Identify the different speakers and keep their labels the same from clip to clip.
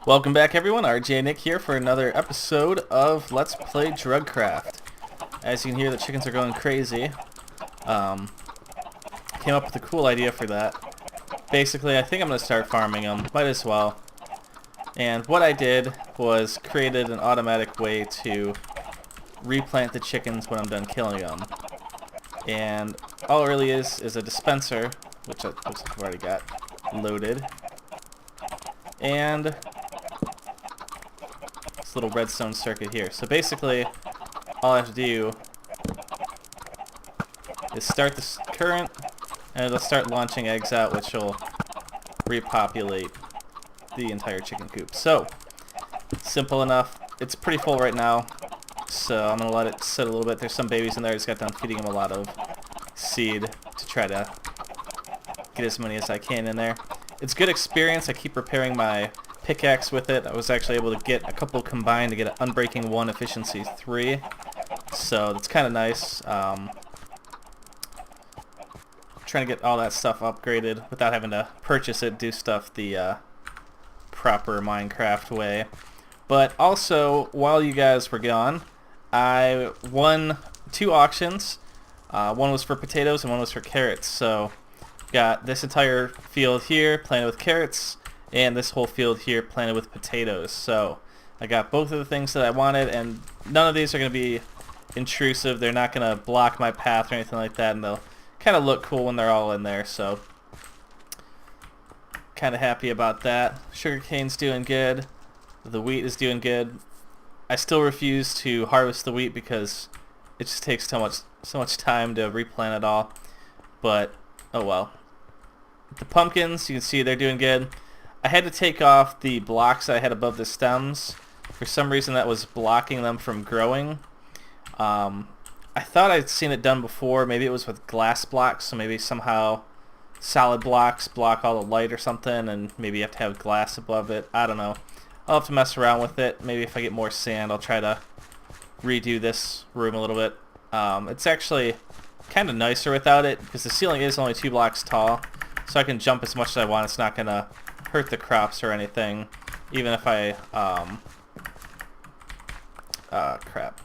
Speaker 1: Welcome back everyone, RJ Nick here for another episode of Let's Play Drugcraft. As you can hear, the chickens are going crazy. Came up with a cool idea for that. Basically, I think I'm going to start farming them, might as well. And what I did was created an automatic way to replant the chickens when I'm done killing them. And all it really is a dispenser, which looks like I've already got loaded. And little redstone circuit here. So basically, all I have to do is start this current, and it'll start launching eggs out, which will repopulate the entire chicken coop. So, simple enough. It's pretty full right now, so I'm going to let it sit a little bit. There's some babies in there. I just got done feeding them a lot of seed to try to get as many as I can in there. It's good experience. I keep repairing my pickaxe with it. I was actually able to get a couple combined to get an Unbreaking 1 Efficiency 3. So that's kind of nice. Trying to get all that stuff upgraded without having to purchase it, do stuff the proper Minecraft way. But also, while you guys were gone, I won 2 auctions. One was for potatoes and one was for carrots. So got this entire field here planted with carrots, and this whole field here planted with potatoes. So I got both of the things that I wanted, and none of these are going to be intrusive. They're not going to block my path or anything like that, and they'll kind of look cool when they're all in there. So kind of happy about that. Sugarcane's doing good. The wheat is doing good. I still refuse to harvest the wheat because it just takes so much time to replant it all. But oh well. The pumpkins, you can see they're doing good. I had to take off the blocks I had above the stems. For some reason that was blocking them from growing. I thought I'd seen it done before. Maybe it was with glass blocks, so maybe somehow solid blocks block all the light or something, and maybe you have to have glass above it. I don't know. I'll have to mess around with it. Maybe if I get more sand, I'll try to redo this room a little bit. It's actually kind of nicer without it, because the ceiling is only 2 blocks tall, so I can jump as much as I want. It's not going to hurt the crops or anything, even if I crap.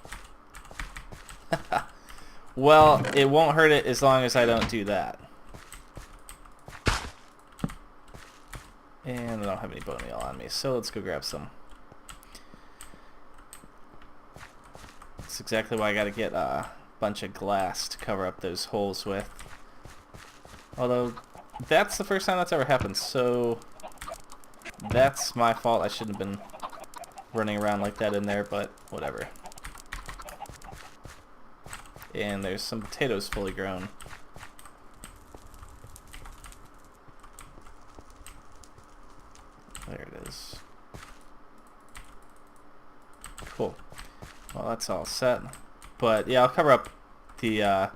Speaker 1: Well, it won't hurt it as long as I don't do that. And I don't have any bone meal on me, so let's go grab some. That's exactly why I gotta get a bunch of glass to cover up those holes with. Although that's the first time that's ever happened, so that's my fault. I shouldn't have been running around like that in there, but whatever. And there's some potatoes fully grown. There it is. Cool. Well, that's all set. But yeah, I'll cover up the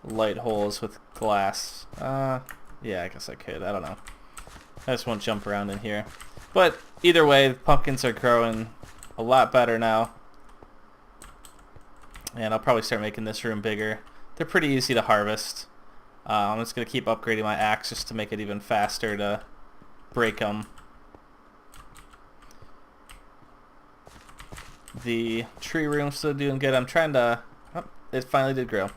Speaker 1: light holes with glass. Yeah, I guess I could. I don't know. I just won't jump around in here. But either way, the pumpkins are growing a lot better now. And I'll probably start making this room bigger. They're pretty easy to harvest. I'm just going to keep upgrading my axe just to make it even faster to break them. The tree room's still doing good. I'm trying to... Oh, it finally did grow.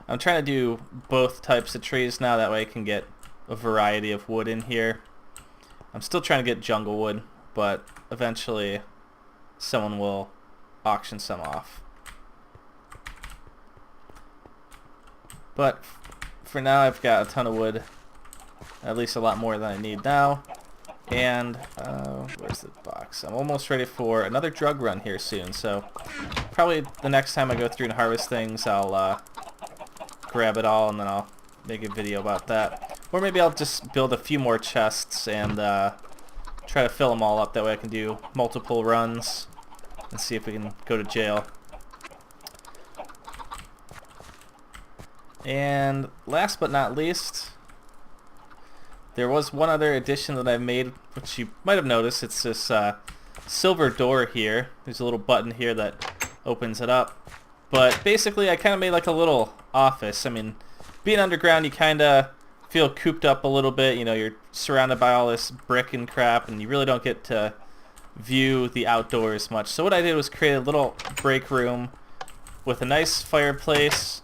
Speaker 1: I'm trying to do both types of trees now. That way I can get a variety of wood in here. I'm still trying to get jungle wood, but eventually someone will auction some off. But for now I've got a ton of wood, at least a lot more than I need now. And where's the box? I'm almost ready for another drug run here soon, so probably the next time I go through and harvest things, I'll grab it all and then I'll make a video about that. Or maybe I'll just build a few more chests and try to fill them all up. That way I can do multiple runs and see if we can go to jail. And last but not least, there was one other addition that I've made, which you might have noticed. It's this silver door here. There's a little button here that opens it up. But basically I kind of made like a little office. I mean, being underground, you kind of feel cooped up a little bit. You know, you're surrounded by all this brick and crap, and you really don't get to view the outdoors much. So what I did was create a little break room with a nice fireplace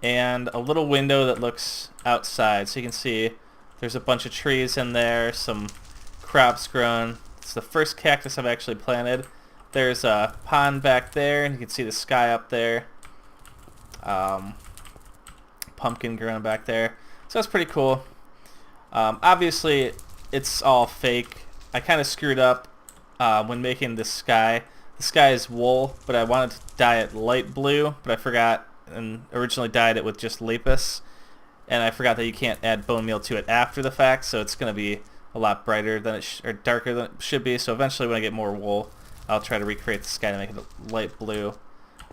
Speaker 1: and a little window that looks outside. So you can see there's a bunch of trees in there, some crops grown. It's the first cactus I've actually planted. There's a pond back there, and you can see the sky up there. Pumpkin growing back there. So that's pretty cool. Obviously, it's all fake. I kind of screwed up when making this sky. The sky is wool, but I wanted to dye it light blue, but I forgot and originally dyed it with just lapis. And I forgot that you can't add bone meal to it after the fact, so it's going to be a lot brighter than it or darker than it should be. So eventually when I get more wool, I'll try to recreate the sky to make it light blue.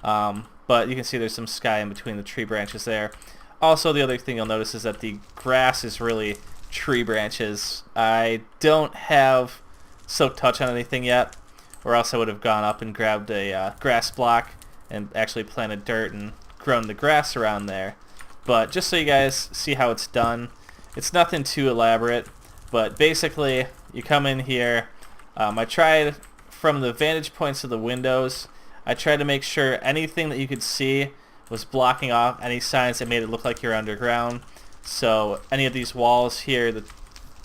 Speaker 1: But you can see there's some sky in between the tree branches there. Also, the other thing you'll notice is that the grass is really tree branches. I don't have Silk Touch on anything yet, or else I would have gone up and grabbed a grass block and actually planted dirt and grown the grass around there. But just so you guys see how it's done, it's nothing too elaborate, but basically you come in here. I tried from the vantage points of the windows, I tried to make sure anything that you could see was blocking off any signs that made it look like you're underground. So any of these walls here, the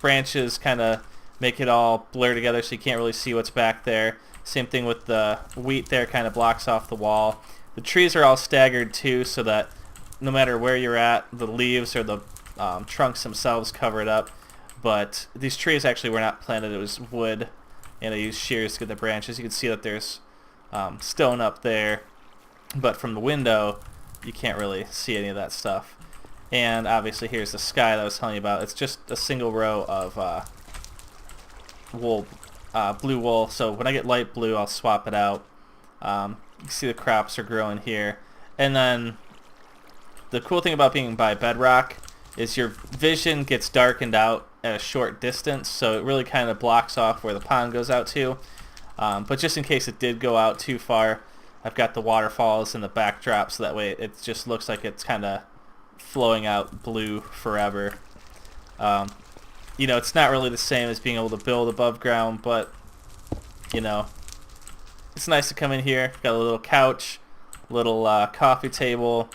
Speaker 1: branches kind of make it all blur together so you can't really see what's back there. Same thing with the wheat there, kind of blocks off the wall. The trees are all staggered too, so that no matter where you're at, the leaves or the trunks themselves cover it up. But these trees actually were not planted, it was wood, and I used shears to get the branches. You can see that there's stone up there, but from the window you can't really see any of that stuff. And obviously here's the sky that I was telling you about. It's just a single row of wool, blue wool. So when I get light blue, I'll swap it out. You can see the crops are growing here. And then the cool thing about being by bedrock is your vision gets darkened out at a short distance, so it really kind of blocks off where the pond goes out to. But just in case it did go out too far, I've got the waterfalls in the backdrop, so that way it just looks like it's kind of flowing out blue forever. You know, it's not really the same as being able to build above ground, but you know, it's nice to come in here. Got a little couch, little coffee table,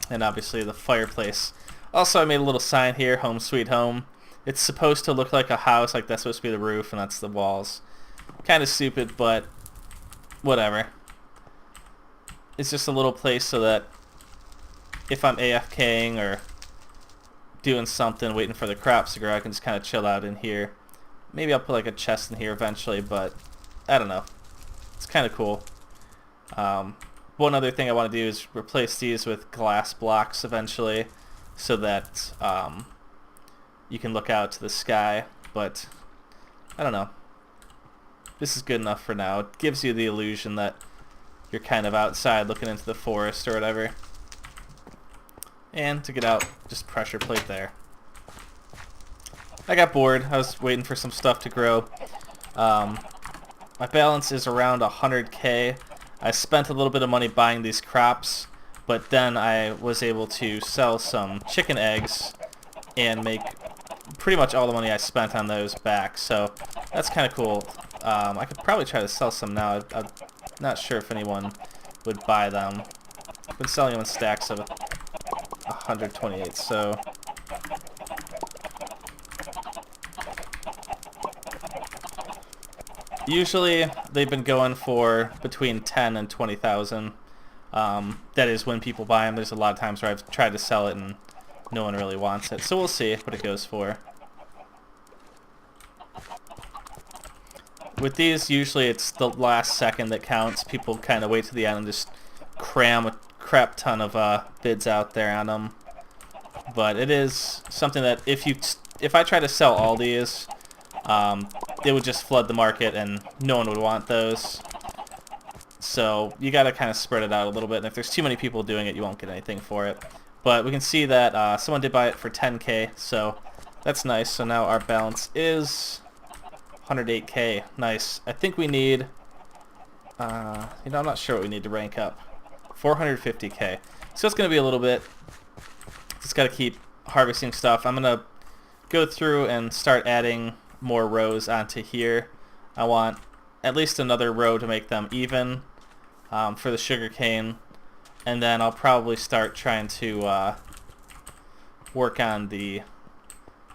Speaker 1: and obviously the fireplace. Also, I made a little sign here, home sweet home. It's supposed to look like a house, like that's supposed to be the roof and that's the walls. Kind of stupid, but whatever. It's just a little place so that if I'm AFKing or doing something, waiting for the crops to grow, I can just kind of chill out in here. Maybe I'll put like a chest in here eventually, but I don't know. It's kind of cool. One other thing I want to do is replace these with glass blocks eventually, so that you can look out to the sky, but I don't know. This is good enough for now. It gives you the illusion that you're kind of outside looking into the forest or whatever. And to get out, just pressure plate there. I got bored. I was waiting for some stuff to grow. My balance is around 100k. I spent a little bit of money buying these crops, but then I was able to sell some chicken eggs and make pretty much all the money I spent on those back. So that's kind of cool. I could probably try to sell some now. I'm not sure if anyone would buy them. I've been selling them in stacks of 128, so usually they've been going for between 10 and 20,000. That is when people buy them. There's a lot of times where I've tried to sell it and no one really wants it, so we'll see what it goes for. With these, usually it's the last second that counts. People kind of wait to the end and just cram a crap ton of bids out there on them. But it is something that if I try to sell all these, it would just flood the market and no one would want those. So you got to kind of spread it out a little bit, and if there's too many people doing it, you won't get anything for it. But we can see that someone did buy it for 10k, so that's nice. So now our balance is 108k. Nice. I think we need, I'm not sure what we need to rank up. 450k. So it's going to be a little bit. Just got to keep harvesting stuff. I'm going to go through and start adding more rows onto here. I want at least another row to make them even for the sugarcane, and then I'll probably start trying to work on the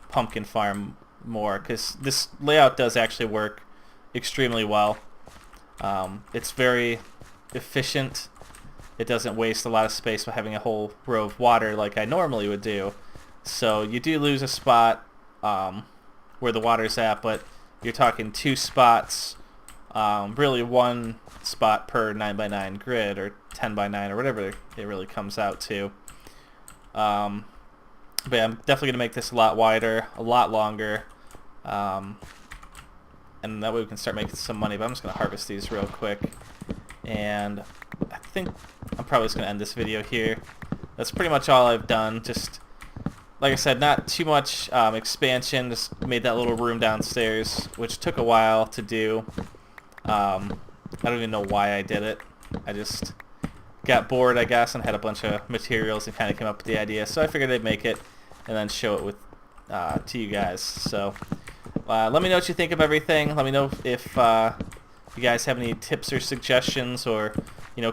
Speaker 1: pumpkin farm more, because this layout does actually work extremely well. It's very efficient. It doesn't waste a lot of space by having a whole row of water like I normally would do. So you do lose a spot where the water's at, but you're talking 2 spots, really 1 spot per 9x9 grid, or 10x9, or whatever it really comes out to. But yeah, I'm definitely going to make this a lot wider, a lot longer, and that way we can start making some money. But I'm just going to harvest these real quick, and I think I'm probably just going to end this video here. That's pretty much all I've done. Just, like I said, not too much expansion, just made that little room downstairs, which took a while to do. I don't even know why I did it. I just got bored, I guess, and had a bunch of materials and kind of came up with the idea. So I figured I'd make it and then show it with to you guys. So let me know what you think of everything. Let me know if you guys have any tips or suggestions, or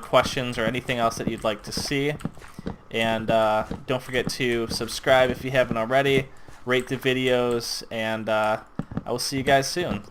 Speaker 1: questions, or anything else that you'd like to see. And don't forget to subscribe if you haven't already. Rate the videos, and I will see you guys soon.